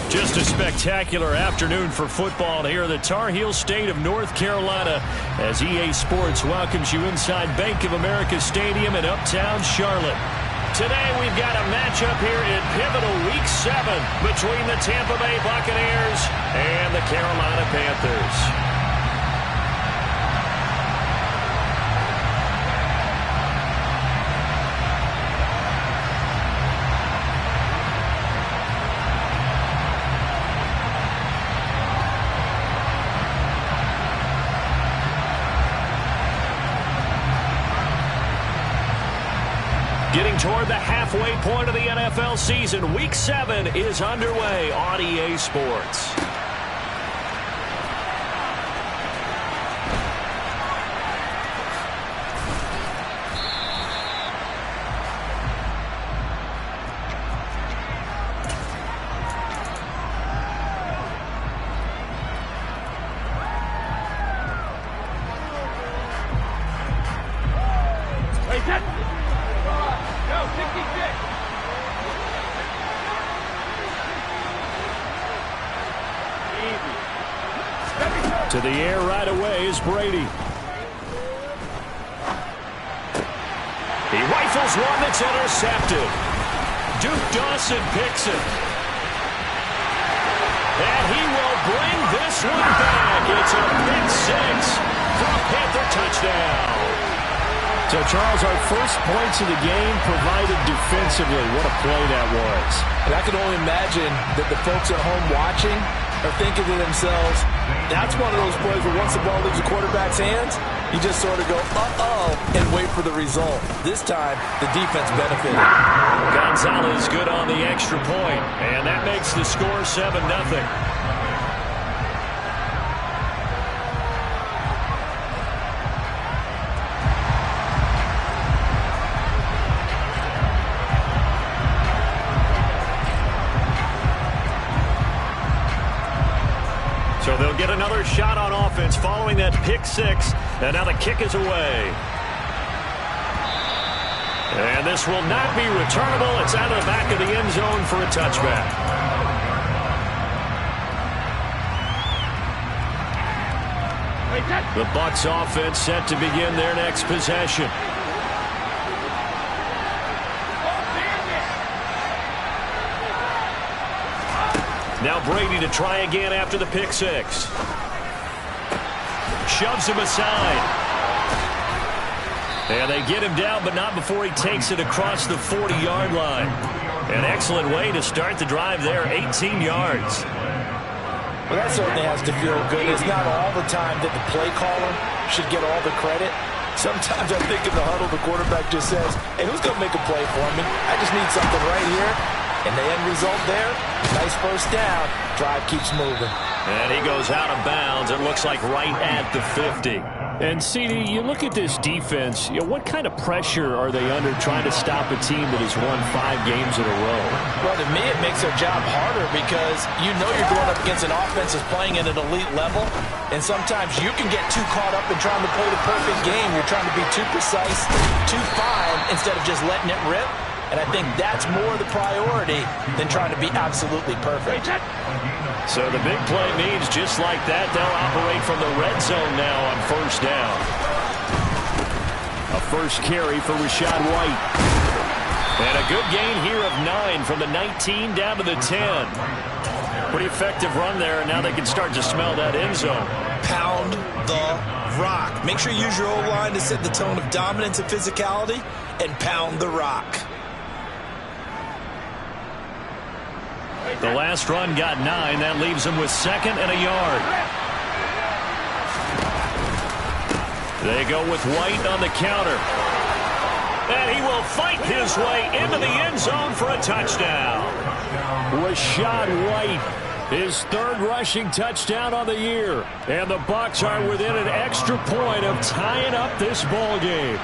Just a spectacular afternoon for football here in the Tar Heel state of North Carolina as EA Sports welcomes you inside Bank of America Stadium in Uptown Charlotte. Today we've got a matchup here in pivotal Week 7 between the Tampa Bay Buccaneers and the Carolina Panthers. Getting toward the halfway point of the NFL season, Week 7 is underway on EA Sports. To the air right away is Brady. He rifles one that's intercepted. Duke Dawson picks it. And he will bring this one back. It's a pick six for a Panther touchdown. So, Charles, our first points of the game provided defensively. What a play that was. And I can only imagine that the folks at home watching are thinking to themselves, that's one of those plays where once the ball leaves the quarterback's hands, you just sort of go, uh-oh, and wait for the result. This time, the defense benefited. Gonzalez good on the extra point, and that makes the score 7-0. So they'll get another shot on offense following that pick six. And now the kick is away. And this will not be returnable. It's out of the back of the end zone for a touchback. The Bucs offense set to begin their next possession. Now Brady to try again after the pick six. Shoves him aside. And they get him down, but not before he takes it across the 40-yard line. An excellent way to start the drive there, 18 yards. Well, that certainly has to feel good. It's not all the time that the play caller should get all the credit. Sometimes I think in the huddle, the quarterback just says, hey, who's going to make a play for me? I just need something right here. And the end result there, nice first down. Drive keeps moving. And he goes out of bounds. It looks like right at the 50. And, CD, you look at this defense, what kind of pressure are they under trying to stop a team that has won 5 games in a row? Well, to me, it makes their job harder because you know you're going up against an offense that's playing at an elite level. And sometimes you can get too caught up in trying to play the perfect game. You're trying to be too precise, too fine, instead of just letting it rip. And I think that's more the priority than trying to be absolutely perfect. So the big play means just like that, they'll operate from the red zone now on first down. A first carry for Rachaad White. And a good gain here of 9 from the 19 down to the 10. Pretty effective run there, and now they can start to smell that end zone. Pound the rock. Make sure you use your O-line to set the tone of dominance and physicality, and pound the rock. The last run got 9. That leaves him with 2nd and a yard. They go with White on the counter. And he will fight his way into the end zone for a touchdown. Rachaad White, his 3rd rushing touchdown on the year. And the Bucs are within an extra point of tying up this ball game.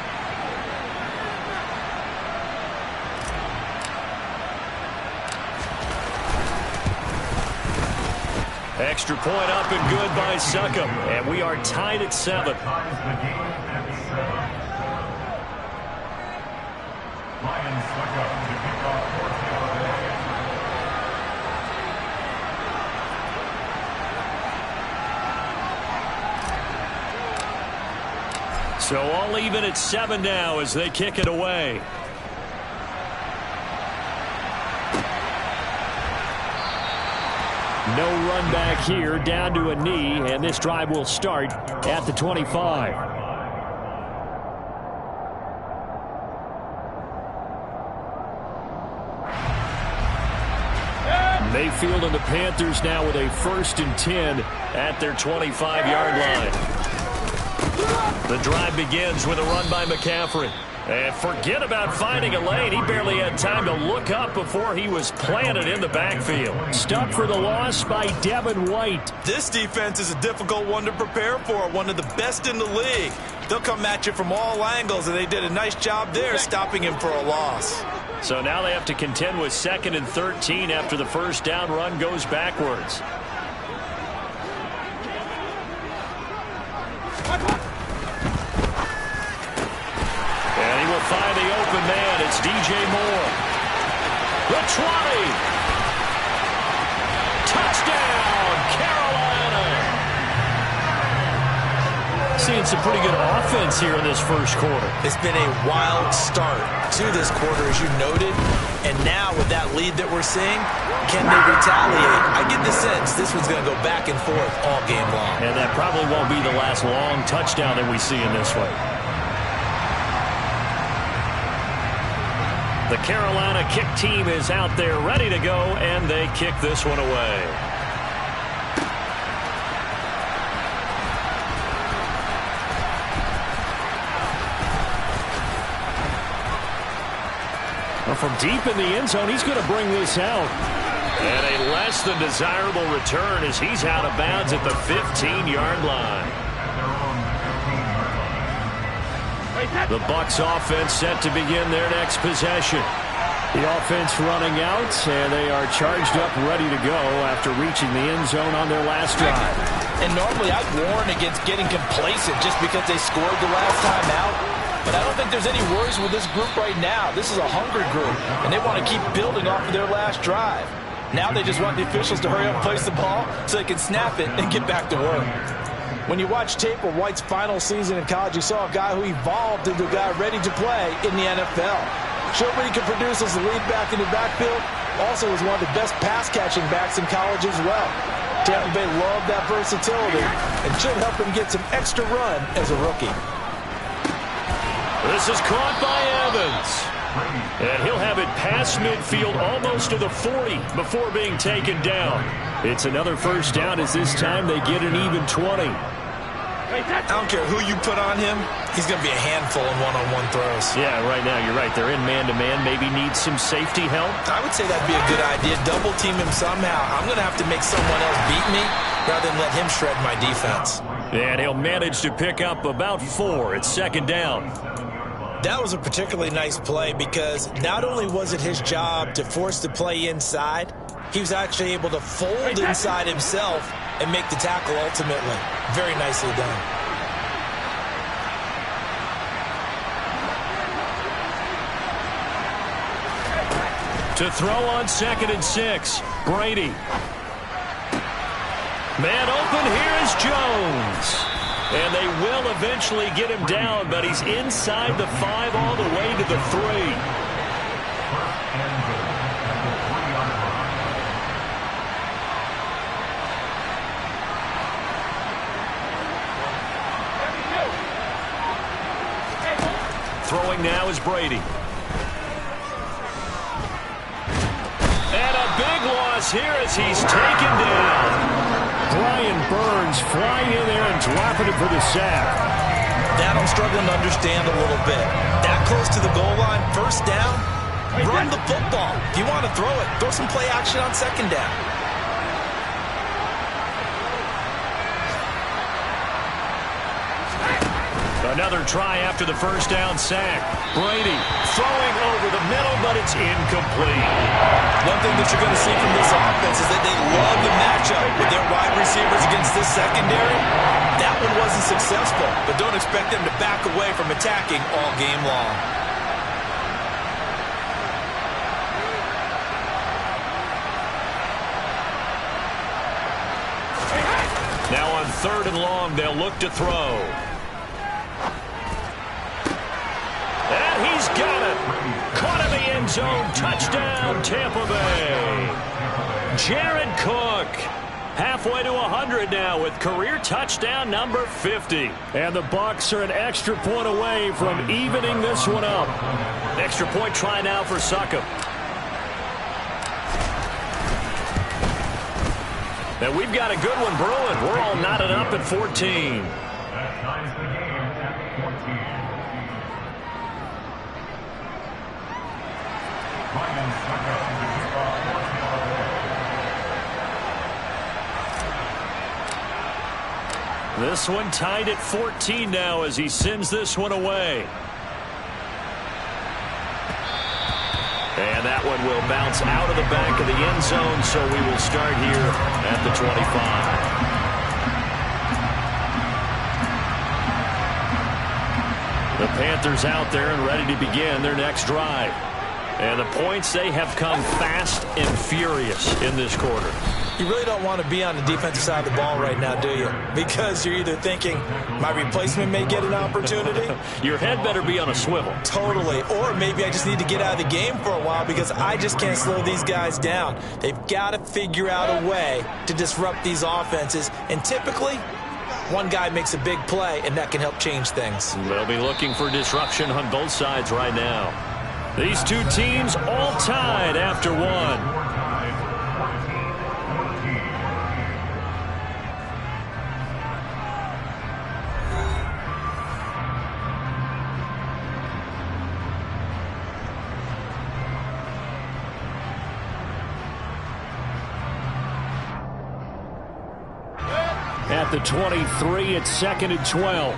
Extra point up and good by Succop. And we are tied at 7. So all even at 7 now as they kick it away. No run back here, down to a knee, and this drive will start at the 25. Mayfield and the Panthers now with a 1st and 10 at their 25-yard line. The drive begins with a run by McCaffrey. And forget about finding a lane. He barely had time to look up before he was planted in the backfield. Stuck for the loss by Devin White. This defense is a difficult one to prepare for, one of the best in the league. They'll come at you from all angles, and they did a nice job there stopping him for a loss. So now they have to contend with 2nd and 13 after the first down run goes backwards. And he will find the open man. It's DJ Moore. The 20. Touchdown, Carolina. Seeing some pretty good offense here in this first quarter. It's been a wild start to this quarter, as you noted. And now with that lead that we're seeing, can they retaliate? I get the sense this one's going to go back and forth all game long. And that probably won't be the last long touchdown that we see in this one. The Carolina kick team is out there ready to go, and they kick this one away. Well, from deep in the end zone, he's going to bring this out. And a less than desirable return as he's out of bounds at the 15-yard line. The Bucs offense set to begin their next possession. The offense running out, and they are charged up, ready to go after reaching the end zone on their last drive. And normally I'd warn against getting complacent just because they scored the last time out. But I don't think there's any worries with this group right now. This is a hungry group, and they want to keep building off of their last drive. Now they just want the officials to hurry up and place the ball so they can snap it and get back to work. When you watch tape of White's final season in college, you saw a guy who evolved into a guy ready to play in the NFL. Showed what he could produce as a lead back in the backfield. Also was one of the best pass-catching backs in college as well. Tampa Bay loved that versatility and should help him get some extra run as a rookie. This is caught by Evans. And he'll have it past midfield almost to the 40 before being taken down. It's another first down as this time they get an even 20. I don't care who you put on him, he's going to be a handful in one-on-one throws. Yeah, right now you're right. They're in man-to-man. Maybe needs some safety help. I would say that'd be a good idea. Double team him somehow. I'm going to have to make someone else beat me rather than let him shred my defense. And he'll manage to pick up about 4 at 2nd down. That was a particularly nice play because not only was it his job to force the play inside, he was actually able to fold inside himself and make the tackle ultimately. Very nicely done. To throw on 2nd and 6, Brady. Man open, here is Jones. And they will eventually get him down, but he's inside the 5 all the way to the 3. Throwing now is Brady. And a big loss here as he's taken down. Brian Burns flying in there and dropping it for the sack. That I'm struggling to understand a little bit. That close to the goal line, first down, run the football. If you want to throw it, throw some play action on 2nd down. Another try after the first down sack. Brady throwing over the middle, but it's incomplete. One thing that you're going to see from this offense is that they love the matchup with their wide receivers against this secondary. That one wasn't successful, but don't expect them to back away from attacking all game long. Now on 3rd and long, they'll look to throw. Caught in the end zone. Touchdown, Tampa Bay. Jared Cook. Halfway to 100 now with career touchdown number 50. And the Bucs are an extra point away from evening this one up. Extra point try now for Succop. And we've got a good one brewing. We're all knotted up at 14. This one tied at 14 now as he sends this one away. And that one will bounce out of the back of the end zone, so we will start here at the 25. The Panthers out there and ready to begin their next drive. And the points, they have come fast and furious in this quarter. You really don't want to be on the defensive side of the ball right now, do you? Because you're either thinking, my replacement may get an opportunity. Your head better be on a swivel. Totally. Or maybe I just need to get out of the game for a while because I just can't slow these guys down. They've got to figure out a way to disrupt these offenses. And typically, one guy makes a big play, and that can help change things. They'll be looking for disruption on both sides right now. These two teams all tied after one. At the 23, it's 2nd and 12.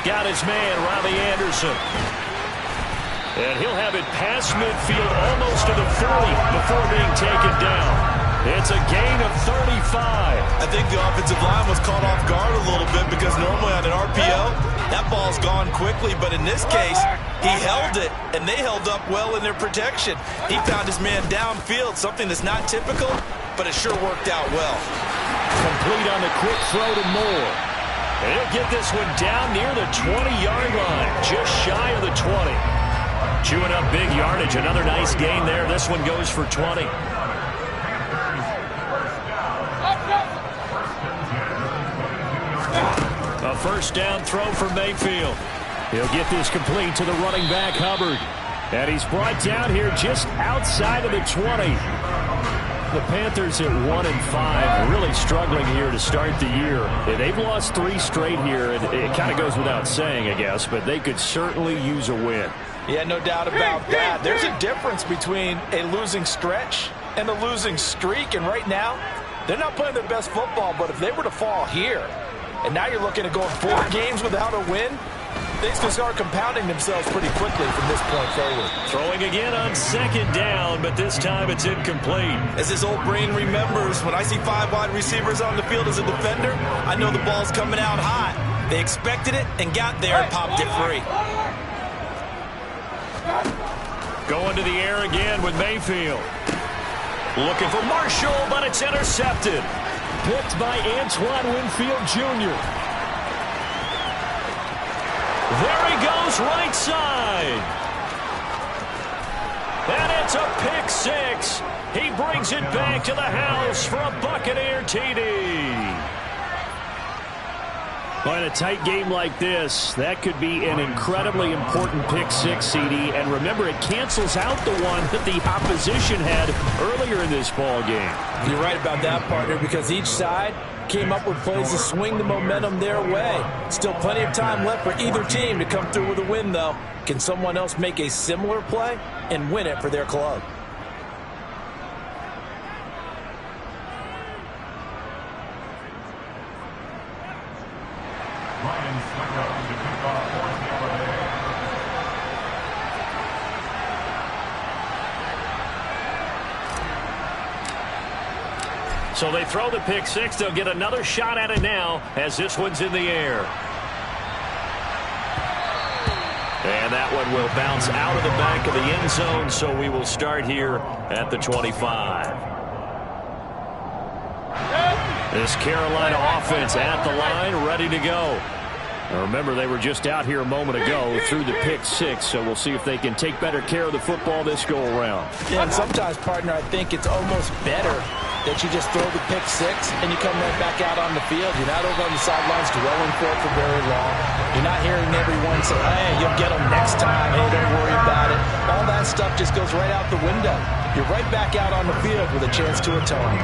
Got his man, Robbie Anderson. And he'll have it past midfield almost to the 40 before being taken down. It's a gain of 35. I think the offensive line was caught off guard a little bit because normally on an RPO, that ball's gone quickly. But in this case, he held it, and they held up well in their protection. He found his man downfield, something that's not typical, but it sure worked out well. Complete on the quick throw to Moore. And he'll get this one down near the 20-yard line, just shy of the 20. Chewing up big yardage, another nice gain there. This one goes for 20. A first down throw for Mayfield. He'll get this complete to the running back, Hubbard. And he's brought down here just outside of the 20. The Panthers at 1-5, really struggling here to start the year. They've lost 3 straight here. It kind of goes without saying, I guess, but they could certainly use a win. Yeah, no doubt about that. There's a difference between a losing stretch and a losing streak, and right now, they're not playing their best football, but if they were to fall here, and now you're looking at going 4 games without a win, things can start compounding themselves pretty quickly from this point forward. Throwing again on 2nd down, but this time it's incomplete. As his old brain remembers, when I see 5 wide receivers on the field as a defender, I know the ball's coming out hot. They expected it and got there and popped it free. Going to the air again with Mayfield. Looking for Marshall, but it's intercepted. Picked by Antoine Winfield Jr. There he goes, right side. And it's a pick 6. He brings it back to the house for a Buccaneer TD. Well, in a tight game like this, that could be an incredibly important pick 6, CD. And remember, it cancels out the one that the opposition had earlier in this ball game. You're right about that, partner, because each side came up with plays to swing the momentum their way. Still plenty of time left for either team to come through with a win, though. Can someone else make a similar play and win it for their club? So they throw the pick 6. They'll get another shot at it now as this one's in the air. And that one will bounce out of the back of the end zone, so we will start here at the 25. This Carolina offense at the line, ready to go. Now remember, they were just out here a moment ago through the pick six, so we'll see if they can take better care of the football this go-around. Yeah, and sometimes, partner, I think it's almost better that you just throw the pick six and you come right back out on the field. You're not over on the sidelines dwelling for it for very long. You're not hearing everyone say, hey, you'll get them next time. Hey, don't worry about it. All that stuff just goes right out the window. You're right back out on the field with a chance to atone.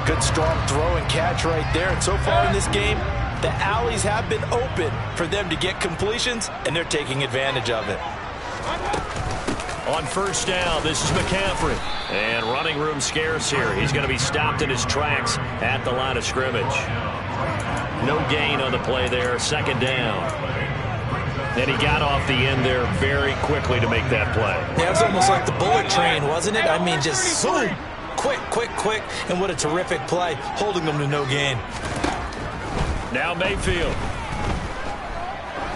Good, strong throw and catch right there. And so far in this game, the alleys have been open for them to get completions, and they're taking advantage of it. On first down, this is McCaffrey. And running room scarce here. He's going to be stopped in his tracks at the line of scrimmage. No gain on the play there. Second down. And he got off the end there very quickly to make that play. Yeah, it was almost like the bullet train, wasn't it? I mean, just zoom. Quick, quick, quick. And what a terrific play, holding them to no gain. Now Mayfield.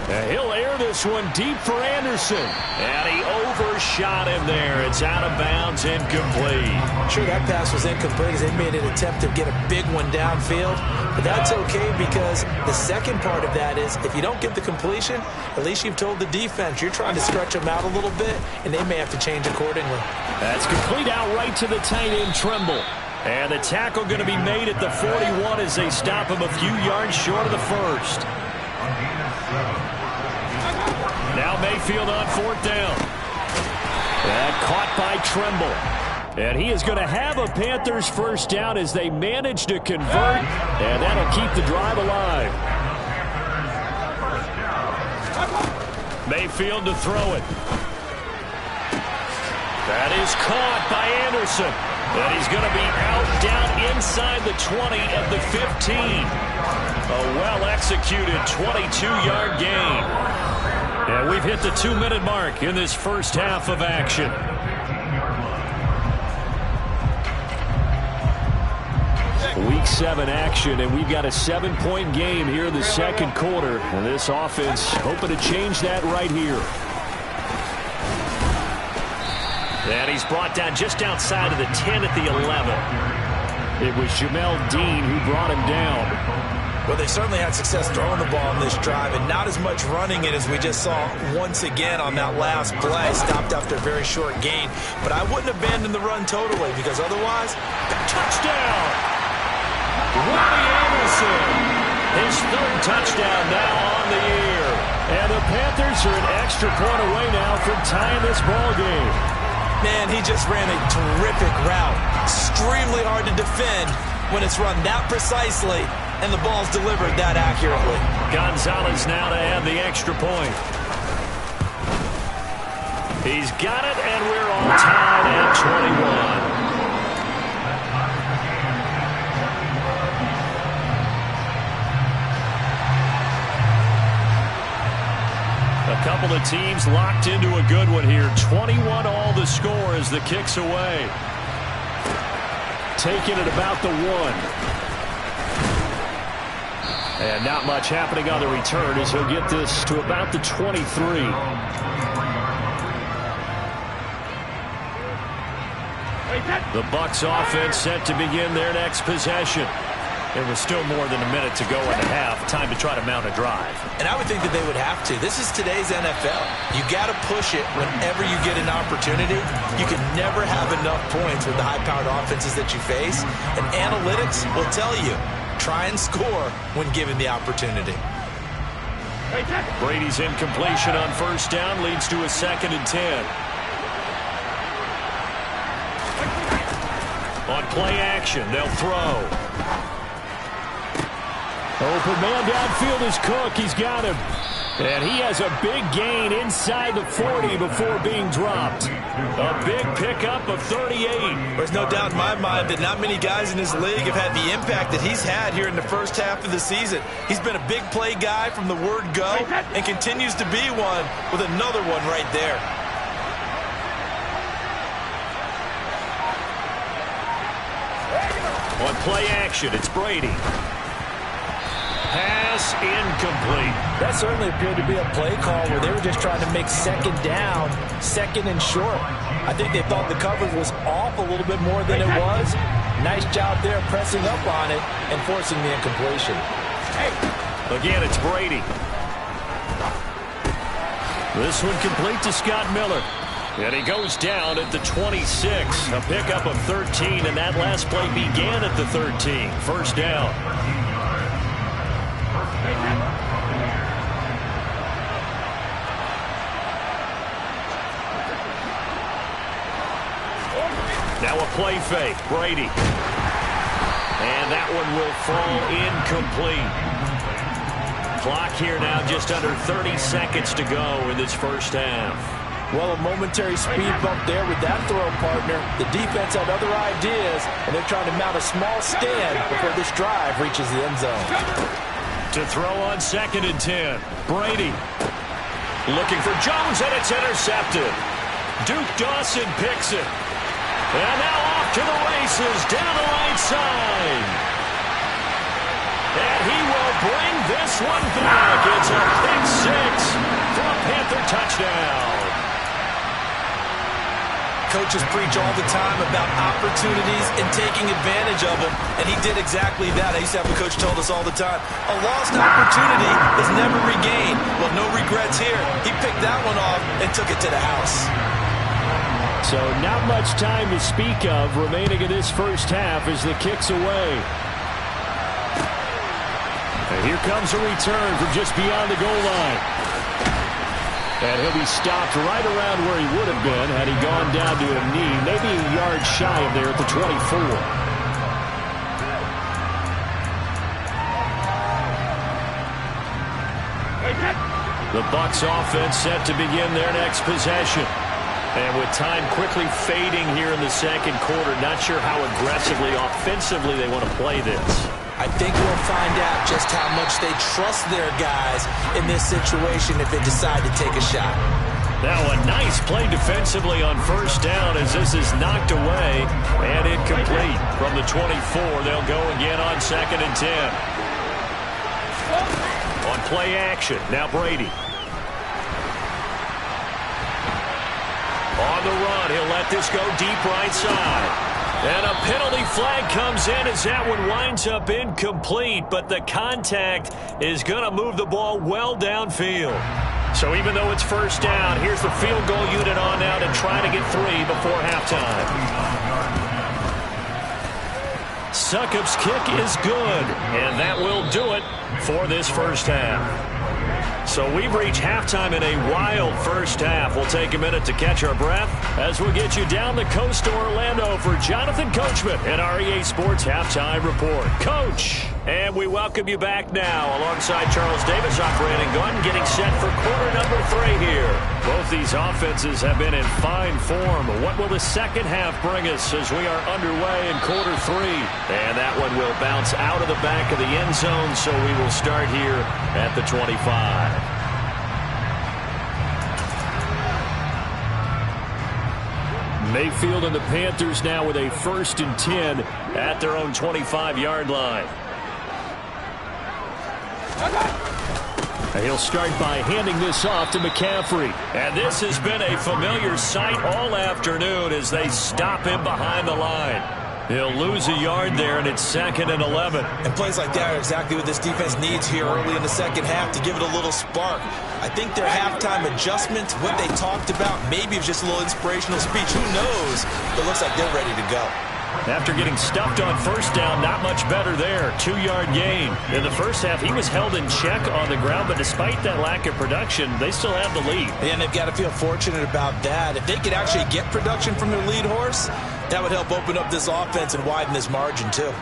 And he'll air this one deep for Anderson. And he overshot him there. It's out of bounds, incomplete. Sure, that pass was incomplete as they made an attempt to get a big one downfield. But that's okay because the second part of that is if you don't get the completion, at least you've told the defense you're trying to stretch them out a little bit, and they may have to change accordingly. That's complete out right to the tight end, Tremble. And the tackle going to be made at the 41 as they stop him a few yards short of the first. Now Mayfield on fourth down. And caught by Tremble. And he is going to have a Panthers first down as they manage to convert. And that'll keep the drive alive. Mayfield to throw it. That is caught by Anderson. And he's going to be out down inside the 20 at the 15. A well-executed 22-yard gain. And we've hit the 2-minute mark in this first half of action. Week 7 action, and we've got a 7-point game here in the second quarter. And this offense hoping to change that right here. And he's brought down just outside of the 10 at the 11. It was Jamel Dean who brought him down. Well, they certainly had success throwing the ball on this drive and not as much running it as we just saw once again on that last play. Stopped after a very short gain. But I wouldn't abandon the run totally because otherwise, touchdown! Robbie Anderson, his third touchdown now on the year. And the Panthers are an extra point away now from tying this ball game. Man, he just ran a terrific route. Extremely hard to defend when it's run that precisely and the ball's delivered that accurately. Gonzalez now to add the extra point. He's got it, and we're all tied at 21. A couple of teams locked into a good one here. 21 all the score as the kick's away. Taking it about the 1. And not much happening on the return as he'll get this to about the 23. The Bucs offense set to begin their next possession. There was still more than a minute to go in the half. Time to try to mount a drive. And I would think that they would have to. This is today's NFL. You got to push it whenever you get an opportunity. You can never have enough points with the high-powered offenses that you face. And analytics will tell you, try and score when given the opportunity. Brady's incompletion on first down leads to a 2nd and 10. On play action, they'll throw. Open man downfield is Cook. He's got him. And he has a big gain inside the 40 before being dropped. A big pickup of 38. There's no doubt in my mind that not many guys in this league have had the impact that he's had here in the first half of the season. He's been a big play guy from the word go and continues to be one with another one right there. On play action, it's Brady. Pass incomplete. That certainly appeared to be a play call where they were just trying to make second down, second and short. I think they thought the coverage was off a little bit more than it was. Nice job there pressing up on it and forcing the incompletion. Again, it's Brady. This one complete to Scott Miller. And he goes down at the 26. A pickup of 13, and that last play began at the 13. First down. Now a play fake. Brady. And that one will fall incomplete. Clock here now just under 30 seconds to go in this first half. Well, a momentary speed bump there with that throw, partner. The defense had other ideas, and they're trying to mount a small stand before this drive reaches the end zone. To throw on 2nd and 10. Brady looking for Jones, and it's intercepted. Duke Dawson picks it. And now off to the races down the right side. And he will bring this one back. It's a pick 6 for a Panther touchdown. Coaches preach all the time about opportunities and taking advantage of them, and he did exactly that. I used to have a coach told us all the time, a lost opportunity is never regained. Well, no regrets here. He picked that one off and took it to the house. So not much time to speak of remaining in this first half as the kick's away. And here comes a return from just beyond the goal line. And he'll be stopped right around where he would have been had he gone down to a knee, maybe a yard shy of there at the 24. The Bucs offense set to begin their next possession. And with time quickly fading here in the second quarter, not sure how aggressively, offensively they want to play this. I think we'll find out just how much they trust their guys in this situation if they decide to take a shot. Now a nice play defensively on first down as this is knocked away and incomplete. From the 24, they'll go again on 2nd and 10. On play action, now Brady. On the run, he'll let this go deep right side. And a penalty flag comes in as that one winds up incomplete, but the contact is going to move the ball well downfield. So even though it's first down, here's the field goal unit on now to try to get 3 before halftime. Succop's kick is good, and that will do it for this first half. So we've reached halftime in a wild first half. We'll take a minute to catch our breath as we get you down the coast to Orlando for Jonathan Coachman and our EA Sports Halftime Report. Coach, and we welcome you back now alongside Charles Davis, operating gun, getting set for quarter number 3 here. Both these offenses have been in fine form. What will the second half bring us as we are underway in quarter 3? And that one will bounce out of the back of the end zone, so we will start here at the 25. Mayfield and the Panthers now with a 1st and 10 at their own 25-yard line. He'll start by handing this off to McCaffrey. And this has been a familiar sight all afternoon as they stop him behind the line. He'll lose a yard there, and it's 2nd and 11. And plays like that are exactly what this defense needs here early in the second half to give it a little spark. I think their halftime adjustment, what they talked about, maybe it was just a little inspirational speech. Who knows? But it looks like they're ready to go. After getting stuffed on first down, not much better there. 2-yard gain. In the first half, he was held in check on the ground, but despite that lack of production, they still have the lead. And they've got to feel fortunate about that. If they could actually get production from their lead horse, that would help open up this offense and widen this margin, too.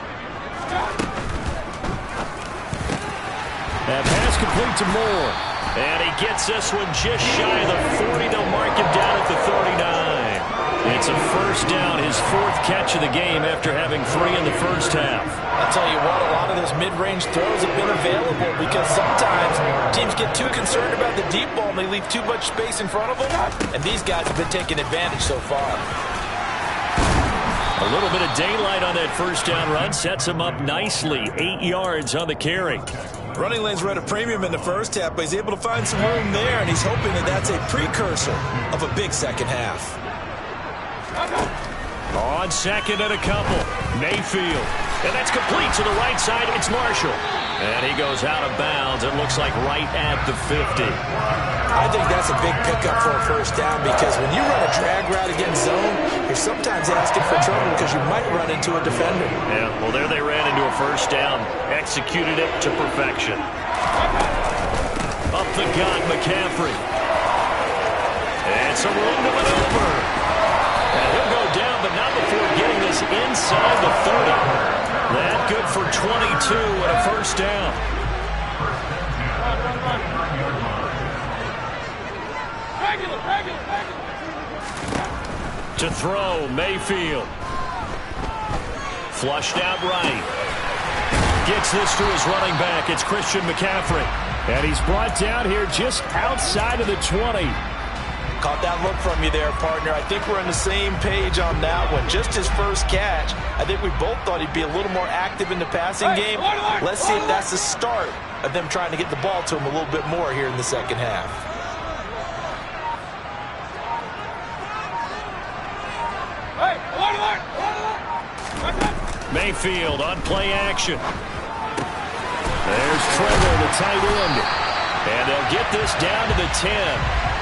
That pass complete to Moore. And he gets this one just shy of the 40. They'll mark him down at the 39. It's a first down, his 4th catch of the game after having 3 in the first half. I'll tell you what, a lot of those mid-range throws have been available because sometimes teams get too concerned about the deep ball and they leave too much space in front of them. And these guys have been taking advantage so far. A little bit of daylight on that first down run sets him up nicely. 8 yards on the carry. Running lanes were at a premium in the first half, but he's able to find some room there, and he's hoping that that's a precursor of a big second half. On second and a couple, Mayfield. And that's complete to the right side. It's Marshall. And he goes out of bounds. It looks like right at the 50. I think that's a big pickup for a first down because when you run a drag route against zone, you're sometimes asking for trouble because you might run into a defender. Yeah, well, there they ran into a first down. Executed it to perfection. Up the gut, McCaffrey. And some room to maneuver. And he'll go down, but not before getting this inside the 30. That good for 22 and a first down. To throw, Mayfield. Flushed out right. Gets this to his running back. It's Christian McCaffrey. And he's brought down here just outside of the 20. Caught that look from you there, partner. I think we're on the same page on that one. Just his first catch. I think we both thought he'd be a little more active in the passing game. Let's see if that's the start of them trying to get the ball to him a little bit more here in the second half. Mayfield on play action. There's Trevor, the tight end. And they'll get this down to the 10.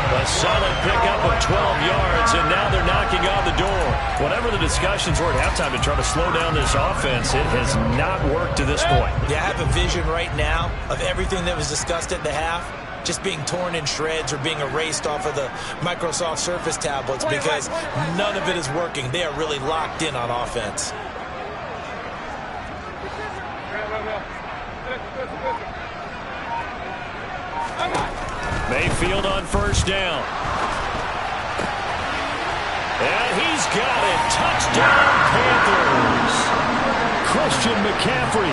A solid pickup of 12 yards, and now they're knocking on the door. Whatever the discussions were at halftime to try to slow down this offense, it has not worked to this point. Yeah, I have a vision right now of everything that was discussed at the half just being torn in shreds or being erased off of the Microsoft Surface tablets because none of it is working. They are really locked in on offense. Mayfield on first down. And he's got it. Touchdown, Panthers. Christian McCaffrey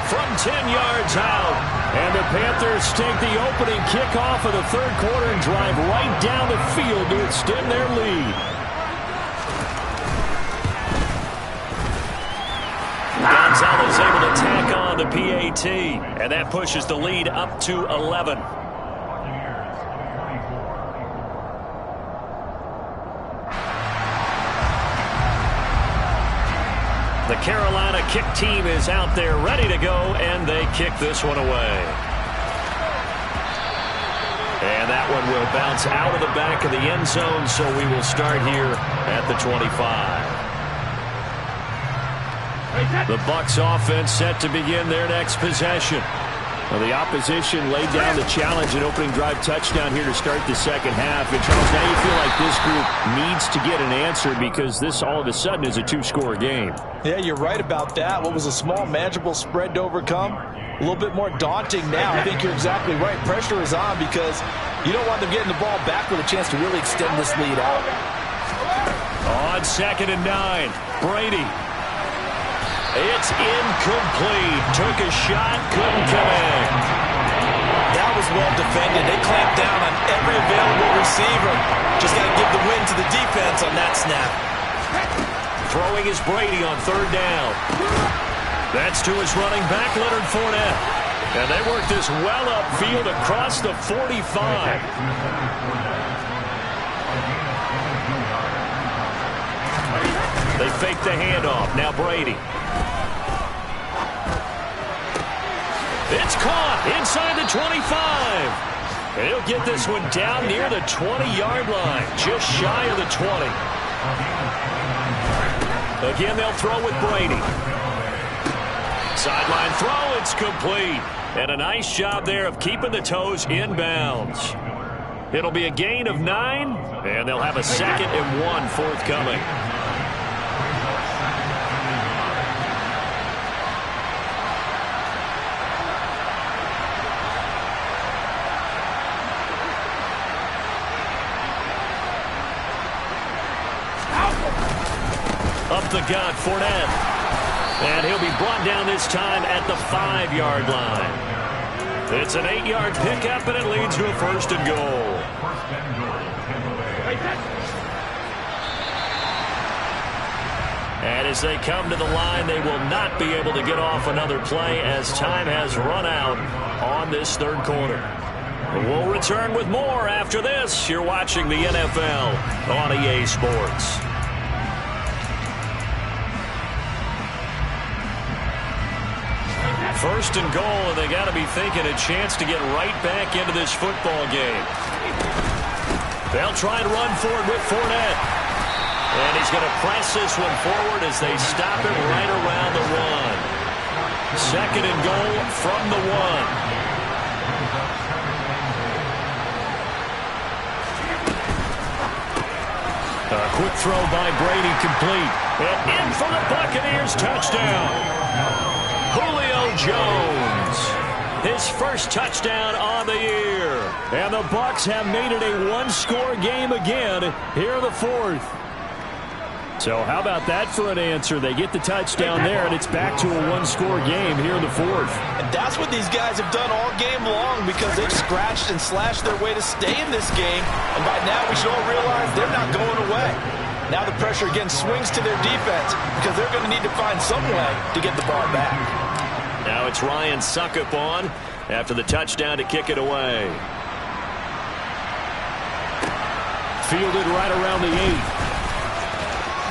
from 10 yards out. And the Panthers take the opening kickoff of the third quarter and drive right down the field to extend their lead. Gonzalez able to tack on the PAT. And that pushes the lead up to 11. The Carolina kick team is out there ready to go, and they kick this one away. And that one will bounce out of the back of the end zone, so we will start here at the 25. The Bucs offense set to begin their next possession. Well, the opposition laid down the challenge and opening drive touchdown here to start the second half. And, Charles, now you feel like this group needs to get an answer because this all of a sudden is a two-score game. Yeah, you're right about that. What was a small, manageable spread to overcome? A little bit more daunting now. I think you're exactly right. Pressure is on because you don't want them getting the ball back with a chance to really extend this lead out. On 2nd and 9, Brady. It's incomplete. Took a shot, couldn't connect. That was well defended. They clamped down on every available receiver. Just got to give the win to the defense on that snap. Throwing is Brady on 3rd down. That's to his running back, Leonard Fournette. And they work this well upfield across the 45. They fake the handoff. Now Brady. It's caught inside the 25. And he'll get this one down near the 20-yard line, just shy of the 20. Again, they'll throw with Brady. Sideline throw, it's complete. And a nice job there of keeping the toes in bounds. It'll be a gain of 9, and they'll have a 2nd and 1 forthcoming. Up the gut, Fournette. And he'll be brought down this time at the 5-yard line. It's an 8-yard pickup, and it leads to a 1st and goal. And as they come to the line, they will not be able to get off another play as time has run out on this third quarter. We'll return with more after this. You're watching the NFL on EA Sports. First and goal, and they got to be thinking a chance to get right back into this football game. They'll try and run for it with Fournette. And he's going to press this one forward as they stop him right around the 1. Second and goal from the 1. A quick throw by Brady, complete. And in for the Buccaneers, touchdown. Julio Jones, his first touchdown on the year. And the Bucs have made it a one-score game again here in the 4th. So how about that for an answer? They get the touchdown there, and it's back to a one-score game here in the 4th. And that's what these guys have done all game long because they've scratched and slashed their way to stay in this game. And by now we should all realize they're not going away. Now the pressure again swings to their defense because they're going to need to find some way to get the ball back. Now it's Ryan Succop on after the touchdown to kick it away. Fielded right around the 8.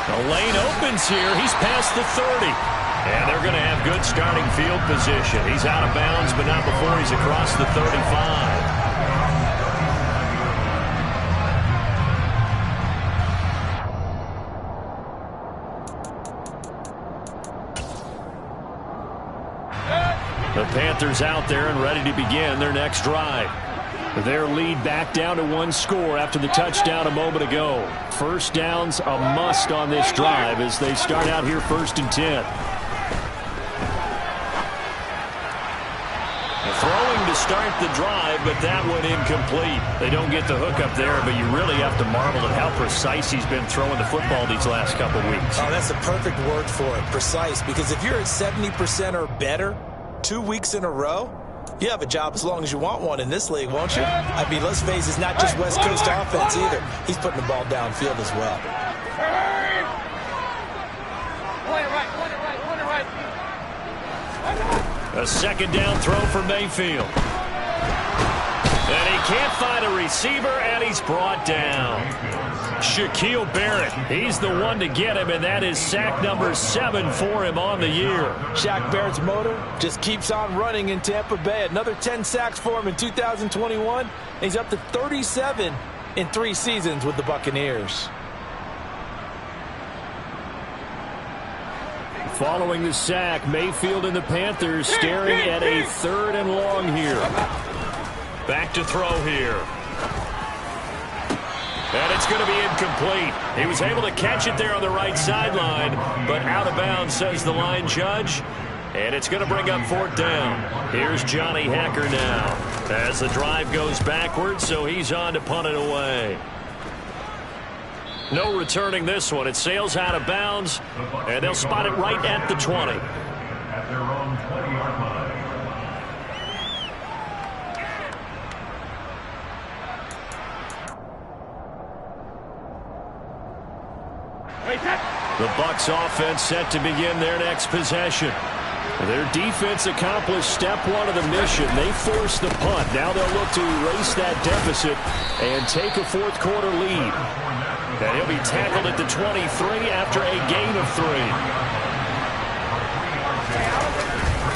The lane opens here. He's past the 30. And they're going to have good starting field position. He's out of bounds, but not before he's across the 35. The Panthers out there and ready to begin their next drive. Their lead back down to one score after the touchdown a moment ago. First down's a must on this drive as they start out here 1st and 10. Throwing to start the drive, but that one incomplete. They don't get the hook up there, but you really have to marvel at how precise he's been throwing the football these last couple weeks. Oh, that's the perfect word for it, precise, because if you're at 70% or better 2 weeks in a row, you have a job as long as you want one in this league, won't you? I mean, let's face it, it's not just West Coast offense either. He's putting the ball downfield as well. A second down throw for Mayfield. And he can't find a receiver, and he's brought down. Shaquille Barrett, he's the one to get him, and that is sack number 7 for him on the year. Shaq Barrett's motor just keeps on running in Tampa Bay. Another 10 sacks for him in 2021. He's up to 37 in 3 seasons with the Buccaneers. Following the sack, Mayfield and the Panthers staring at a 3rd and long here. Back to throw here. And it's going to be incomplete. He was able to catch it there on the right sideline, but out of bounds, says the line judge. And it's going to bring up 4th down. Here's Johnny Hekker now as the drive goes backwards, so he's on to punt it away. No returning this one. It sails out of bounds, and they'll spot it right at the 20. At their own 20-yard line. The Bucs offense set to begin their next possession. Their defense accomplished step 1 of the mission. They forced the punt. Now they'll look to erase that deficit and take a 4th quarter lead. And he'll be tackled at the 23 after a gain of 3.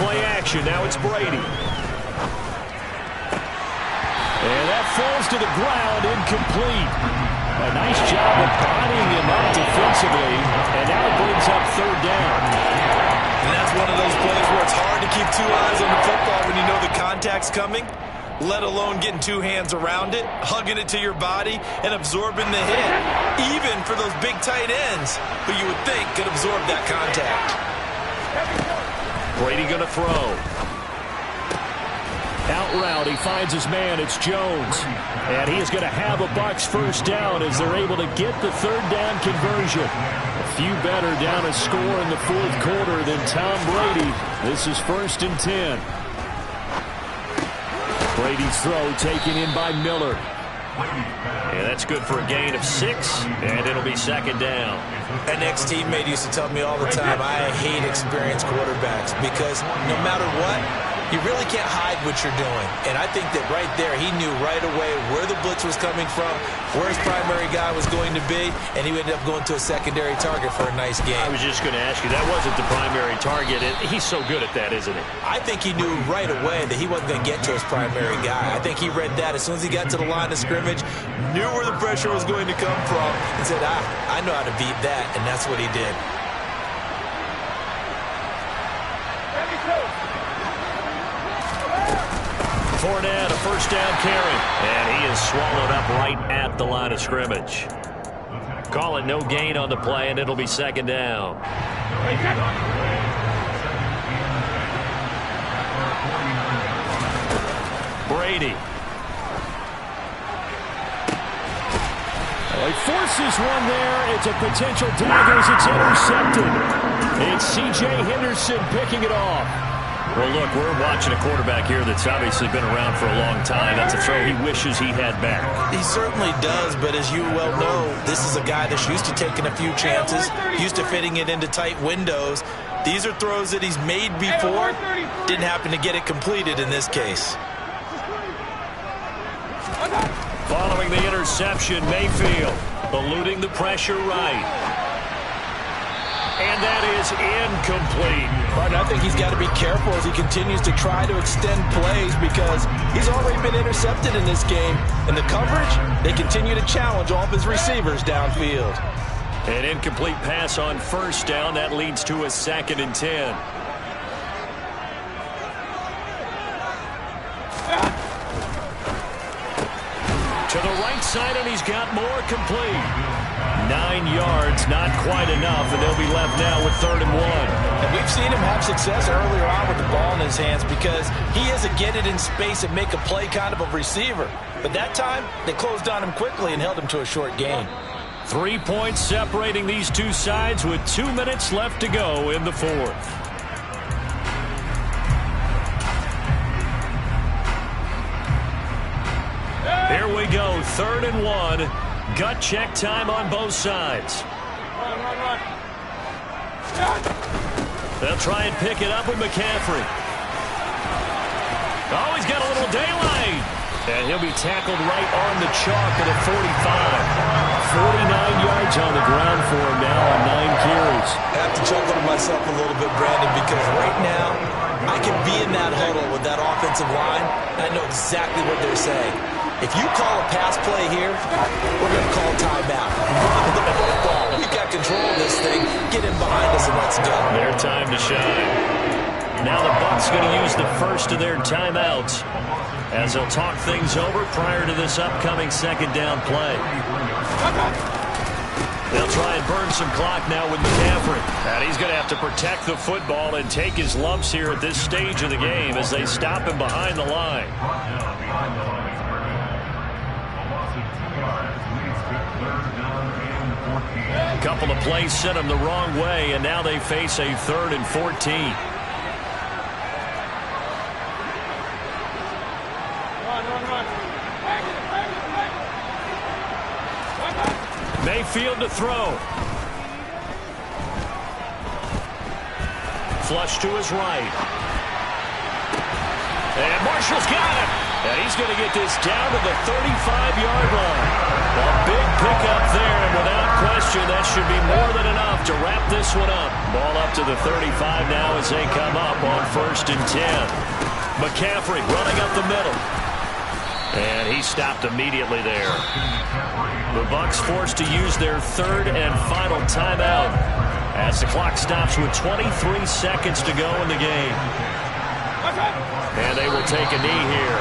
Play action. Now it's Brady. And that falls to the ground, incomplete. A nice job of bodying him up defensively, and now it brings up 3rd down. And that's one of those plays where it's hard to keep 2 eyes on the football when you know the contact's coming, let alone getting 2 hands around it, hugging it to your body, and absorbing the hit, even for those big tight ends who you would think could absorb that contact. Brady going to throw. Out route, he finds his man. It's Jones. And he is going to have a Bucs 1st down as they're able to get the 3rd down conversion. A few better down a score in the 4th quarter than Tom Brady. This is 1st and 10. Brady's throw taken in by Miller. And that's good for a gain of 6, and it'll be 2nd down. An ex-teammate used to tell me all the time, I hate experienced quarterbacks because no matter what, You really can't hide what you're doing. And I think that right there, he knew right away where the blitz was coming from, where his primary guy was going to be, and he ended up going to a secondary target for a nice game. I was just going to ask you, that wasn't the primary target. He's so good at that, isn't he? I think he knew right away that he wasn't going to get to his primary guy. I think he read that as soon as he got to the line of scrimmage, knew where the pressure was going to come from, and said, I know how to beat that, and that's what he did. Fournette, a first down carry. And he is swallowed up right at the line of scrimmage. Call it no gain on the play, and it'll be second down. Brady. Well, he forces one there. It's a potential dagger as it's intercepted. It's C.J. Henderson picking it off. Well, look, we're watching a quarterback here that's obviously been around for a long time. That's a throw he wishes he had back. He certainly does, but as you well know, this is a guy that's used to taking a few chances, used to fitting it into tight windows. These are throws that he's made before. Didn't happen to get it completed in this case. Following the interception, Mayfield eluding the pressure right. And that is incomplete. Martin, I think he's got to be careful as he continues to try to extend plays because he's already been intercepted in this game. And the coverage, they continue to challenge all of his receivers downfield. An incomplete pass on first down. That leads to a 2nd and 10. To the right side, and he's got more complete. 9 yards, not quite enough, and they'll be left now with 3rd and 1. And we've seen him have success earlier on with the ball in his hands because he is a get it in space and make a play kind of a receiver. But that time, they closed on him quickly and held him to a short gain. 3 points separating these two sides with 2 minutes left to go in the 4th. Here we go, 3rd and 1. Gut check time on both sides. They'll try and pick it up with McCaffrey. Oh, he's got a little daylight. And he'll be tackled right on the chalk at a 45. 49 yards on the ground for him now on 9 carries. I have to chuckle to myself a little bit, Brandon, because right now I can be in that huddle with that offensive line, and I know exactly what they're saying. If you call a pass play here, we're going to call timeout. Run the football. We've got control of this thing. Get in behind us and let's go. Their time to shine. Now the Bucs going to use the first of their timeouts as they'll talk things over prior to this upcoming 2nd down play. They'll try and burn some clock now with McCaffrey. And he's going to have to protect the football and take his lumps here at this stage of the game as they stop him behind the line. A couple of plays sent them the wrong way, and now they face a 3rd and 14. Mayfield to throw. Flush to his right. And Marshall's got him. And he's going to get this down to the 35-yard line. A big pickup there, and without question, that should be more than enough to wrap this one up. Ball up to the 35 now as they come up on 1st and 10. McCaffrey running up the middle. And he stopped immediately there. The Bucs forced to use their 3rd and final timeout as the clock stops with 23 seconds to go in the game. And they will take a knee here.